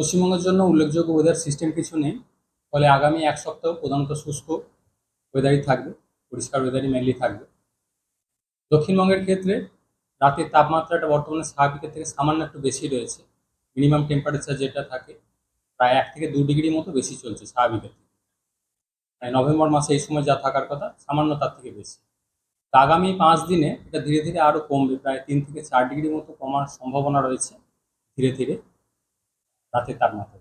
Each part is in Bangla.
পশ্চিমবঙ্গের জন্য উল্লেখযোগ্য ওয়েদার সিস্টেম কিছু নেই। ফলে আগামী এক সপ্তাহ প্রধানত শুষ্ক ওয়েদারই থাকবে, পরিষ্কার ওয়েদারই মেনলি থাকবে। দক্ষিণবঙ্গের ক্ষেত্রে রাতের তাপমাত্রাটা বর্তমানে স্বাভাবিকের থেকে সামান্য একটু বেশি রয়েছে। মিনিমাম টেম্পারেচার যেটা থাকে প্রায় 1 থেকে 2 ডিগ্রি মতো বেশি চলছে স্বাভাবিকের থেকে। নভেম্বর মাসে এই সময় যা থাকার কথা সামান্য তার থেকে বেশি। তা আগামী 5 দিনে এটা ধীরে ধীরে আরও কমবে, প্রায় 3 থেকে 4 ডিগ্রি মতো কমার সম্ভাবনা রয়েছে ধীরে ধীরে রাতের তাপমাত্রা।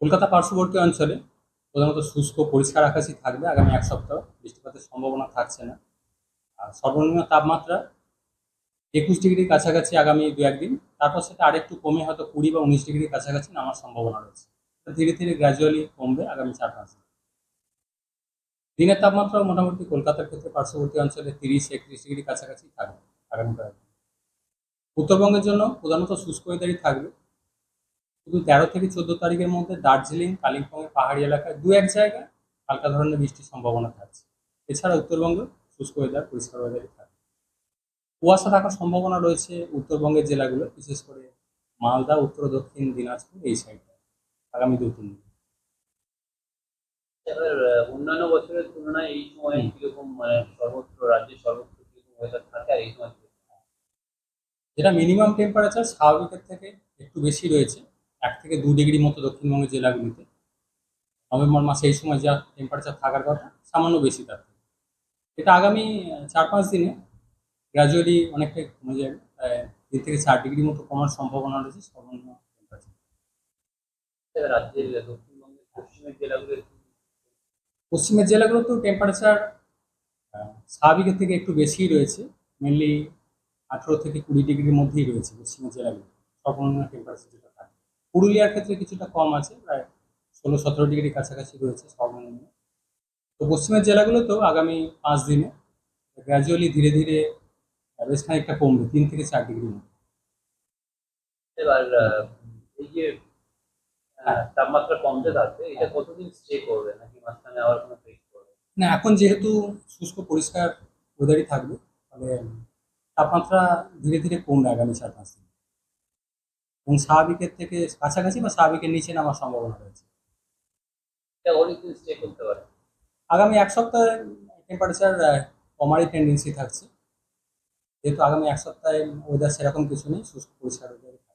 কলকাতা পার্শ্ববর্তী অঞ্চলে প্রধানত শুষ্ক পরিষ্কার আকাশই থাকবে আগামী এক সপ্তাহ, বৃষ্টিপাতের সম্ভাবনা থাকছে না। আর সর্বনিম্ন তাপমাত্রা 21 ডিগ্রির কাছাকাছি আগামী 2-1 দিন, তারপর সেটা আরেকটু কমে হয়তো 20 বা 19 ডিগ্রির কাছাকাছি নামার সম্ভাবনা রয়েছে। ধীরে ধীরে গ্র্যাজুয়ালি কমবে আগামী 4-5 দিন। দিনের তাপমাত্রাও মোটামুটি কলকাতার ক্ষেত্রে পার্শ্ববর্তী অঞ্চলে 30-31 ডিগ্রির কাছাকাছি থাকবে আগামী কয়েকদিন। উত্তরবঙ্গের জন্য প্রধানত শুষ্ক ওয়েদারই থাকবে। শুধু 13 থেকে 14 তারিখের মধ্যে দার্জিলিং, কালিম্পংয়ের পাহাড়ি এলাকায় 2-1 জায়গায় হালকা ধরনের বৃষ্টির সম্ভাবনা থাকছে। এছাড়া উত্তরবঙ্গে শুষ্ক ওয়েদার, পরিষ্কার ওয়েদারই থাকবে। কুয়াশা থাকার সম্ভাবনা রয়েছে উত্তরবঙ্গের জেলাগুলো, বিশেষ করে মালদা, উত্তর ও দক্ষিণ দিনাজপুর এই সাইডটা আগামী 2-3 দিন। এবার অন্যান্য বছরের তুলনায় এই সময় কিরকম, সর্বত্র রাজ্যের সর্বত্র কিরকম ওয়েদার থাকে আর এই সময় যেটা মিনিমাম টেম্পারেচার স্বাভাবিকের থেকে একটু বেশি রয়েছে, 1 থেকে 2 ডিগ্রি মতো দক্ষিণবঙ্গের জেলাগুলিতে। নভেম্বর মাসে এই সময় যা টেম্পারেচার থাকার কথা সামান্য বেশি তার থেকে। এটা আগামী 4-5 দিনে গ্র্যাজুয়ালি অনেকটাই কমে যাবে, 3 থেকে 4 ডিগ্রি মতো কমার সম্ভাবনা রয়েছে সর্বনিম্ন টেম্পারেচার। রাজ্যের দক্ষিণবঙ্গের পশ্চিমের জেলাগুলো পশ্চিমের জেলাগুলোতেও টেম্পারেচার স্বাভাবিকের থেকে একটু বেশিই রয়েছে, মেনলি 18 থেকে 20 ডিগ্রির মধ্যেই রয়েছে পশ্চিমের জেলাগুলো সর্বনিম্ন টেম্পারেচার যেটা থাকে। পুরুলিয়ার ক্ষেত্রে কিছুটা কম আছে, প্রায় 16-17 ডিগ্রির কাছাকাছি রয়েছে সর্বনিম্ন। তো পশ্চিমের জেলাগুলোতেও আগামী 5 দিনে গ্র্যাজুয়ালি ধীরে ধীরে বেশ খানিকটা কমবে, 3 থেকে 4 ডিগ্রির মতো। এবার এই যে তাপমাত্রা কমতে থাকবে, এটা কতদিন স্টে করবে নাকি মাঝখানে আবার কোনো ব্রেক করবে? না, এখন যেহেতু শুষ্ক পরিষ্কার ওয়েদারই থাকবে, ফলে তাপমাত্রা ধীরে ধীরে কমবে আগামী 4-5 দিন এবং স্বাভাবিকের থেকে কাছাকাছি বা স্বাভাবিকের নিচে নামার সম্ভাবনা রয়েছে। এটা অনেকদিন স্টে করতে পারে। আগামী এক সপ্তাহে টেম্পারেচার কমারই টেন্ডেন্সি থাকছে, যেহেতু আগামী এক সপ্তাহে ওয়েদার সেরকম কিছু নেই, শুষ্ক পরিষ্কার ওয়েদার।